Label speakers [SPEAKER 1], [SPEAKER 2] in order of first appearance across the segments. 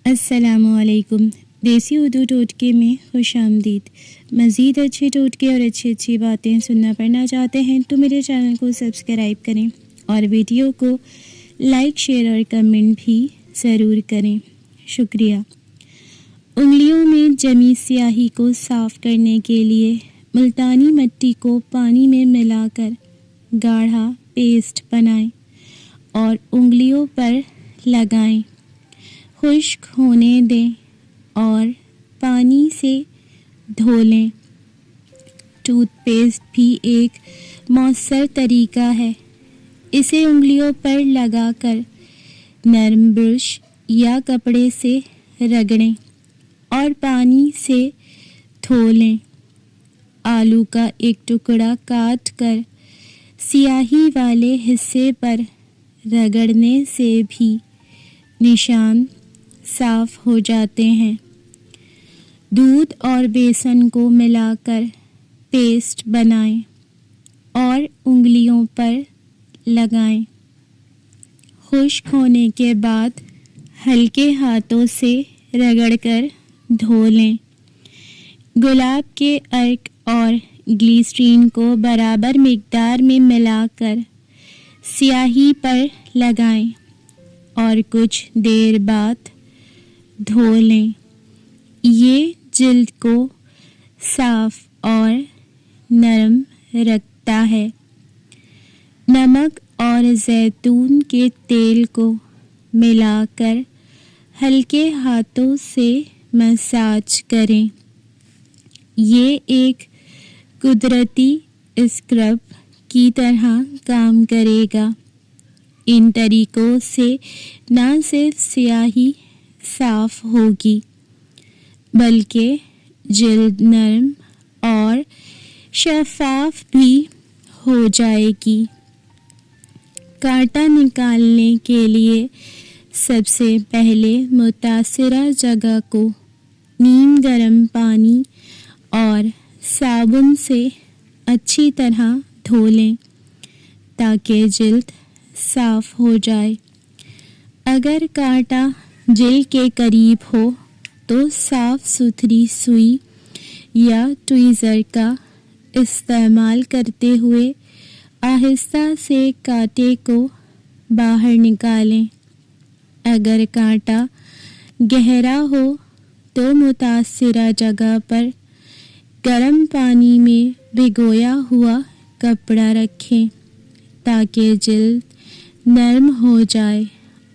[SPEAKER 1] السلام علیکم۔ دیسی اردو ٹوٹکے میں خوش آمدید۔ مزید اچھے ٹوٹکے اور اچھی باتیں سننا پڑھنا چاہتے ہیں تو میرے چینل کو سبسکرائب کریں اور ویڈیو کو لائک شیئر اور کمنٹ بھی ضرور کریں، شکریہ۔ انگلیوں میں جمی سیاہی کو صاف کرنے کے لیے ملتانی مٹی کو پانی میں ملا کر گاڑھا پیسٹ بنائیں اور انگلیوں پر لگائیں، خشک ہونے دیں اور پانی سے دھو لیں۔ ٹوتھ پیسٹ بھی ایک مؤثر طریقہ ہے۔ اسے انگلیوں پر لگا کر نرم برش یا کپڑے سے رگڑیں اور پانی سے دھو لیں۔ آلو کا ایک ٹکڑا کاٹ کر سیاہی والے حصے پر رگڑنے سے بھی نشان صاف ہو جاتے ہیں۔ دودھ اور بیسن کو ملا کر پیسٹ بنائیں اور انگلیوں پر لگائیں۔ خشک ہونے کے بعد ہلکے ہاتھوں سے رگڑ کر دھو لیں۔ گلاب کے عرق اور گلیسرین کو برابر مقدار میں ملا کر سیاہی پر لگائیں اور کچھ دیر بعد دھو لیں۔ یہ جلد کو صاف اور نرم رکھتا ہے۔ نمک اور زیتون کے تیل کو ملا کر ہلکے ہاتھوں سے مساج کریں۔ یہ ایک قدرتی اسکرب کی طرح کام کرے گا۔ ان طریقوں سے نہ صرف سیاہی صاف ہوگی بلکہ جلد نرم اور شفاف بھی ہو جائے گی۔ کانٹا نکالنے کے لیے سب سے پہلے متاثرہ جگہ کو نیم گرم پانی اور صابن سے اچھی طرح دھو لیں تاکہ جلد صاف ہو جائے۔ اگر کانٹا جلد کے قریب ہو تو صاف ستھری سوئی یا ٹویزر کا استعمال کرتے ہوئے آہستہ سے کانٹے کو باہر نکالیں۔ اگر کانٹا گہرا ہو تو متاثرہ جگہ پر گرم پانی میں بھگویا ہوا کپڑا رکھیں تاکہ جلد نرم ہو جائے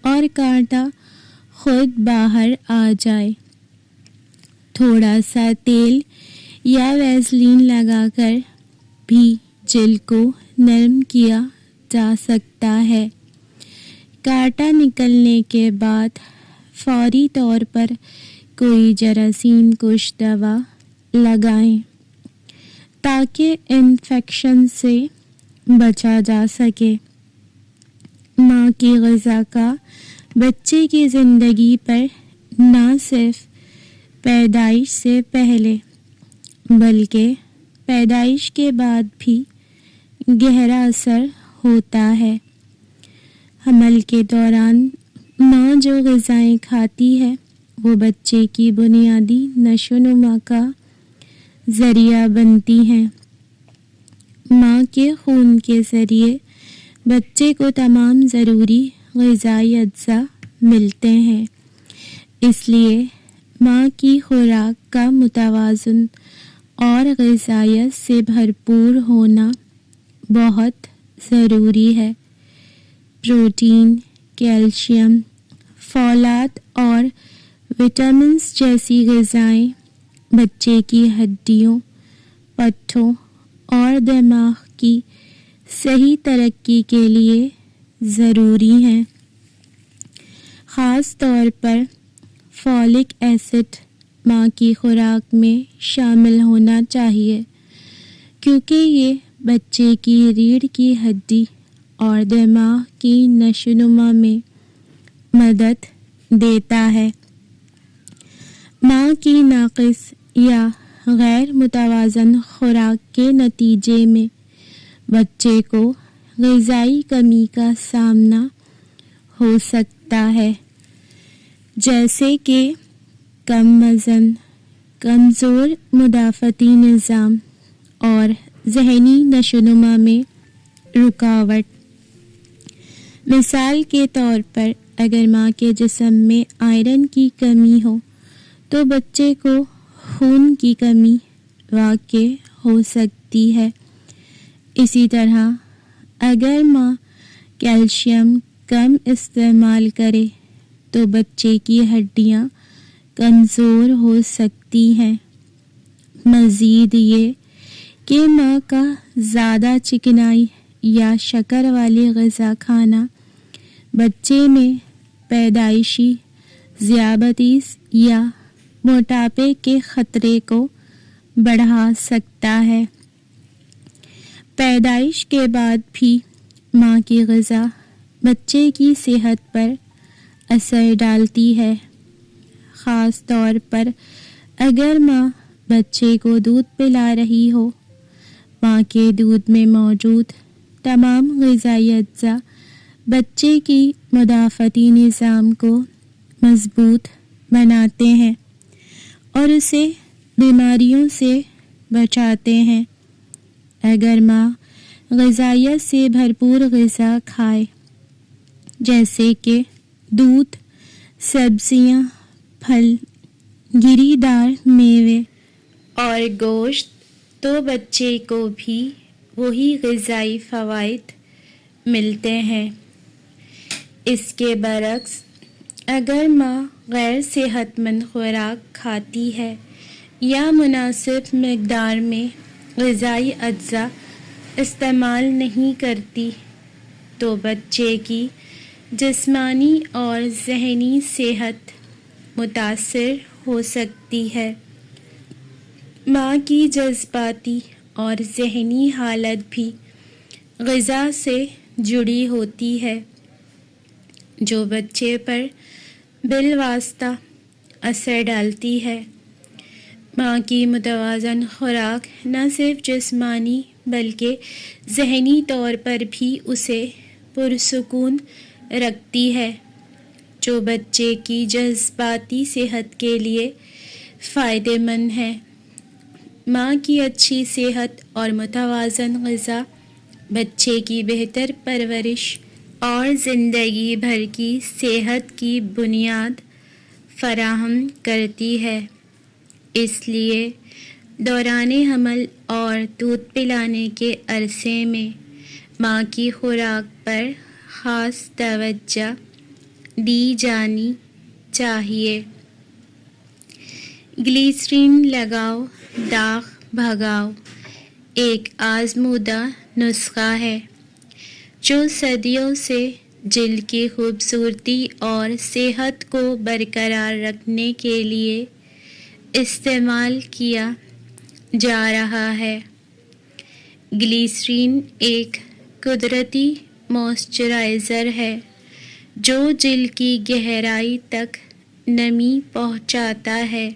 [SPEAKER 1] اور کانٹا خود باہر آ جائے۔ تھوڑا سا تیل یا ویسلین لگا کر بھی جلد کو نرم کیا جا سکتا ہے۔ کانٹا نکلنے کے بعد فوری طور پر کوئی جراثیم کش دوا لگائیں تاکہ انفیکشن سے بچا جا سکے۔ ماں کی غذا کا بچے کی زندگی پر نہ صرف پیدائش سے پہلے بلکہ پیدائش کے بعد بھی گہرا اثر ہوتا ہے۔ حمل کے دوران ماں جو غذائیں کھاتی ہے وہ بچے کی بنیادی نشو و نما کا ذریعہ بنتی ہیں۔ ماں کے خون کے ذریعے بچے کو تمام ضروری غذائی اجزاء ملتے ہیں، اس لیے ماں کی خوراک کا متوازن اور غذائیت سے بھرپور ہونا بہت ضروری ہے۔ پروٹین، کیلشیم، فولاد اور وٹامنز جیسی غذائیں بچے کی ہڈیوں، پٹھوں اور دماغ کی صحیح ترقی کے لیے ضروری ہیں۔ خاص طور پر فولک ایسڈ ماں کی خوراک میں شامل ہونا چاہیے کیونکہ یہ بچے کی ریڑھ کی ہڈی اور دماغ کی نشو و نما میں مدد دیتا ہے۔ ماں کی ناقص یا غیر متوازن خوراک کے نتیجے میں بچے کو غذائی کمی کا سامنا ہو سکتا ہے۔ جیسے کہ کم وزن، کمزور مدافعتی نظام اور ذہنی نشوونما میں رکاوٹ۔ مثال کے طور پر اگر ماں کے جسم میں آئرن کی کمی ہو تو بچے کو خون کی کمی واقع ہو سکتی ہے۔ اسی طرح اگر ماں کیلشیم کم استعمال کرے تو بچے کی ہڈیاں کمزور ہو سکتی ہیں۔ مزید یہ کہ ماں کا زیادہ چکنائی یا شکر والی غذا کھانا بچے میں پیدائشی ذیابیطس یا موٹاپے کے خطرے کو بڑھا سکتا ہے۔ پیدائش کے بعد بھی ماں کی غذا بچے کی صحت پر اثر ڈالتی ہے، خاص طور پر اگر ماں بچے کو دودھ پلا رہی ہو۔ ماں کے دودھ میں موجود تمام غذائی اجزاء بچے کی مدافعتی نظام کو مضبوط بناتے ہیں اور اسے بیماریوں سے بچاتے ہیں۔ اگر ماں غذائیت سے بھرپور غذا کھائے جیسے کہ دودھ، سبزیاں، پھل، گری دار میوے اور گوشت، تو بچے کو بھی وہی غذائی فوائد ملتے ہیں۔ اس کے برعکس اگر ماں غیر صحت مند خوراک کھاتی ہے یا مناسب مقدار میں غذائی اجزاء استعمال نہیں کرتی تو بچے کی جسمانی اور ذہنی صحت متاثر ہو سکتی ہے۔ ماں کی جذباتی اور ذہنی حالت بھی غذا سے جڑی ہوتی ہے، جو بچے پر بالواسطہ اثر ڈالتی ہے۔ ماں کی متوازن خوراک نہ صرف جسمانی بلکہ ذہنی طور پر بھی اسے پرسکون رکھتی ہے، جو بچے کی جذباتی صحت کے لیے فائدہ مند ہے۔ ماں کی اچھی صحت اور متوازن غذا بچے کی بہتر پرورش اور زندگی بھر کی صحت کی بنیاد فراہم کرتی ہے۔ اس لیے دوران حمل اور دودھ پلانے کے عرصے میں ماں کی خوراک پر خاص توجہ دی جانی چاہیے۔ گلیسرین لگاؤ، داغ بھگاؤ ایک آزمودہ نسخہ ہے جو صدیوں سے جلد کی خوبصورتی اور صحت کو برقرار رکھنے کے لیے استعمال کیا جا رہا ہے۔ گلیسرین ایک قدرتی موئسچرائزر ہے جو جلد کی گہرائی تک نمی پہنچاتا ہے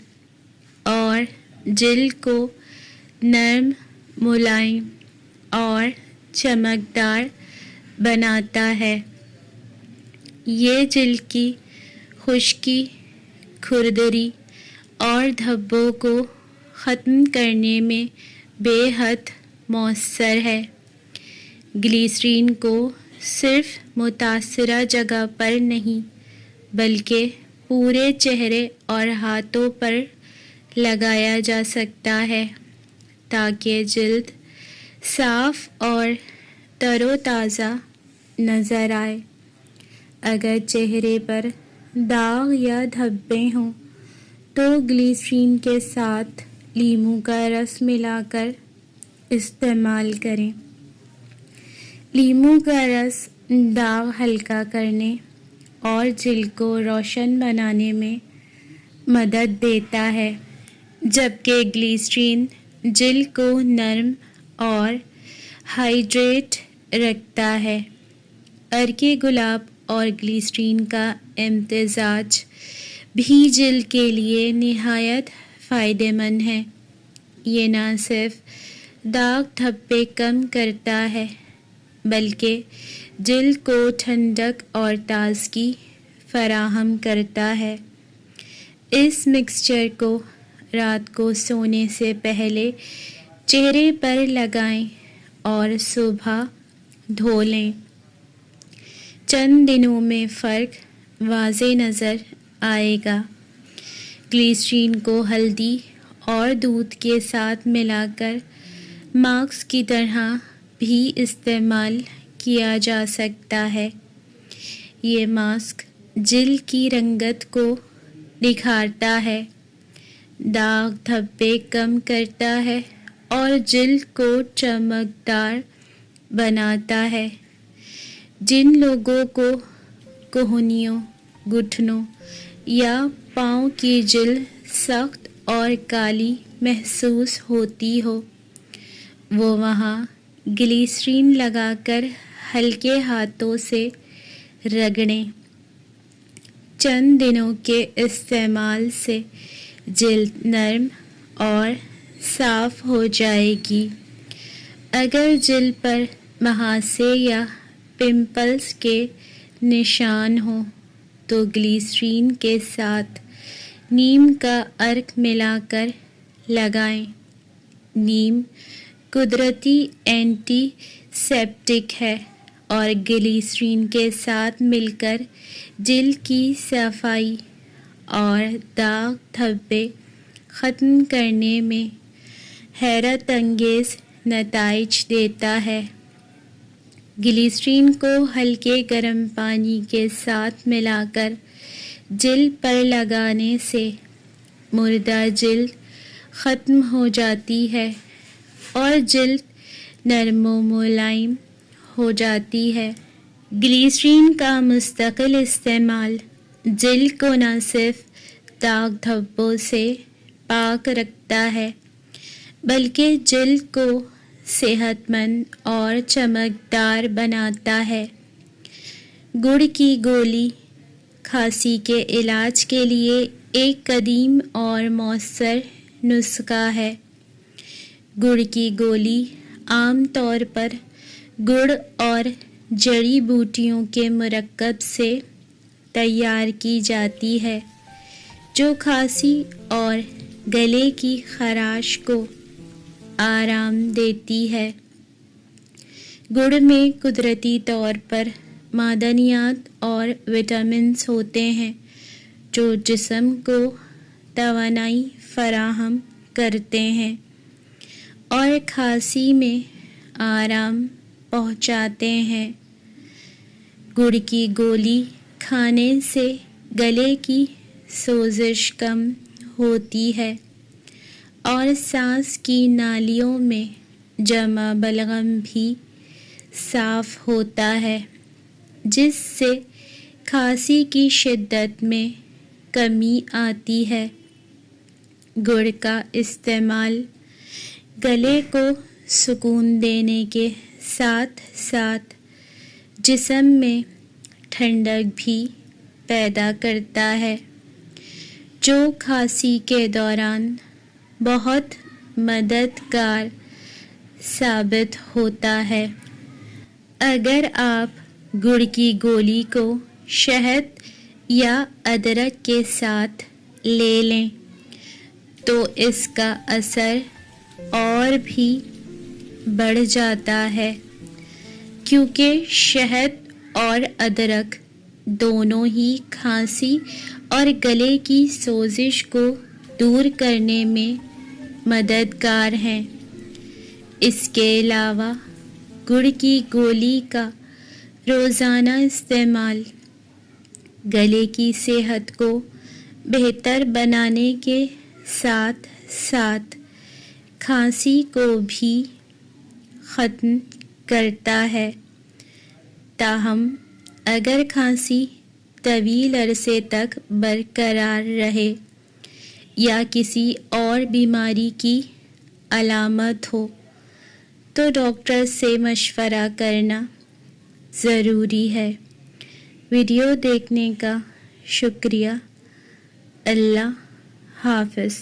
[SPEAKER 1] اور جلد کو نرم، ملائم اور چمکدار بناتا ہے۔ یہ جلد کی خشکی، کھردری اور دھبوں کو ختم کرنے میں بے حد مؤثر ہے۔ گلیسرین کو صرف متاثرہ جگہ پر نہیں بلکہ پورے چہرے اور ہاتھوں پر لگایا جا سکتا ہے تاکہ جلد صاف اور تر و تازہ نظر آئے۔ اگر چہرے پر داغ یا دھبے ہوں تو گلیسرین کے ساتھ لیموں کا رس ملا کر استعمال کریں۔ لیموں کا رس داغ ہلکا کرنے اور جلد کو روشن بنانے میں مدد دیتا ہے، جبکہ گلیسرین جلد کو نرم اور ہائیڈریٹ رکھتا ہے۔ عرق گلاب اور گلیسرین کا امتزاج بھی جلد کے لیے نہایت فائدہ مند ہے۔ یہ نہ صرف داغ دھبے کم کرتا ہے بلکہ جلد کو ٹھنڈک اور تازگی فراہم کرتا ہے۔ اس مکسچر کو رات کو سونے سے پہلے چہرے پر لگائیں اور صبح دھو لیں۔ چند دنوں میں فرق واضح نظر آئے گا۔ گلیسرین کو ہلدی اور دودھ کے ساتھ ملا کر ماسک کی طرح بھی استعمال کیا جا سکتا ہے۔ یہ ماسک جلد کی رنگت کو نکھارتا ہے، داغ دھبے کم کرتا ہے اور جلد کو چمکدار بناتا ہے۔ جن لوگوں کو کہنیوں، گھٹنوں یا پاؤں کی جلد سخت اور کالی محسوس ہوتی ہو، وہ وہاں گلیسرین لگا کر ہلکے ہاتھوں سے رگڑیں۔ چند دنوں کے استعمال سے جلد نرم اور صاف ہو جائے گی۔ اگر جلد پر مہاسے یا پمپلز کے نشان ہوں تو گلیسرین کے ساتھ نیم کا عرق ملا کر لگائیں۔ نیم قدرتی اینٹی سیپٹک ہے اور گلیسرین کے ساتھ مل کر جلد کی صفائی اور داغ دھبے ختم کرنے میں حیرت انگیز نتائج دیتا ہے۔ گلیسرین کو ہلکے گرم پانی کے ساتھ ملا کر جلد پر لگانے سے مردہ جلد ختم ہو جاتی ہے اور جلد نرم و ملائم ہو جاتی ہے۔ گلیسرین کا مستقل استعمال جلد کو نہ صرف داغ دھبوں سے پاک رکھتا ہے بلکہ جلد کو صحت مند اور چمکدار بناتا ہے۔ گڑ کی گولی کھانسی کے علاج کے لیے ایک قدیم اور مؤثر نسخہ ہے۔ گڑ کی گولی عام طور پر گڑ اور جڑی بوٹیوں کے مرکب سے تیار کی جاتی ہے جو کھانسی اور گلے کی خراش کو آرام دیتی ہے۔ گڑ میں قدرتی طور پر معدنیات اور وٹامنز ہوتے ہیں جو جسم کو توانائی فراہم کرتے ہیں اور کھانسی میں آرام پہنچاتے ہیں۔ گڑ کی گولی کھانے سے گلے کی سوزش کم ہوتی ہے اور سانس کی نالیوں میں جمع بلغم بھی صاف ہوتا ہے، جس سے کھانسی کی شدت میں کمی آتی ہے۔ گڑ کا استعمال گلے کو سکون دینے کے ساتھ ساتھ جسم میں ٹھنڈک بھی پیدا کرتا ہے، جو کھانسی کے دوران بہت مددگار ثابت ہوتا ہے۔ اگر آپ گڑ کی گولی کو شہد یا ادرک کے ساتھ لے لیں تو اس کا اثر اور بھی بڑھ جاتا ہے، کیونکہ شہد اور ادرک دونوں ہی کھانسی اور گلے کی سوزش کو دور کرنے میں مددگار ہیں۔ اس کے علاوہ گڑ کی گولی کا روزانہ استعمال گلے کی صحت کو بہتر بنانے کے ساتھ ساتھ کھانسی کو بھی ختم کرتا ہے۔ تاہم اگر کھانسی طویل عرصے تک برقرار رہے یا کسی اور بیماری کی علامت ہو تو ڈاکٹر سے مشورہ کرنا ضروری ہے۔ ویڈیو دیکھنے کا شکریہ۔ اللہ حافظ۔